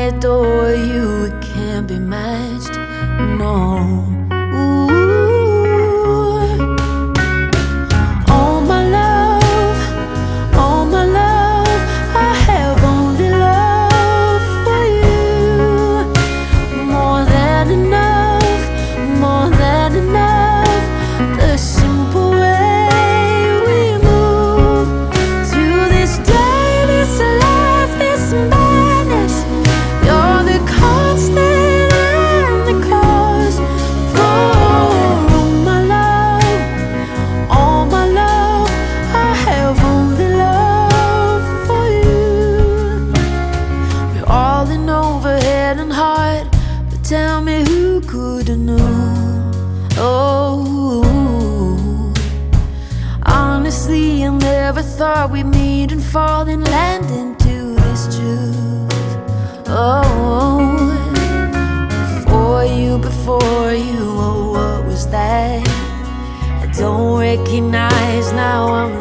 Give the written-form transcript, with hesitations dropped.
adore you, it can't be matched, no. Ooh. All my love, all my love, I have only love for you. More than enough, more than enough. The simple way we move to this day, this life, this madness. You're the constant and the cause for all my love, all my love. I have only love for you. We're all in over head and heart, but tell me who could have known? Oh, honestly, I never thought we'd meet and fall and land into this truth. Oh, before you, oh, what was that? I don't recognize now, I'm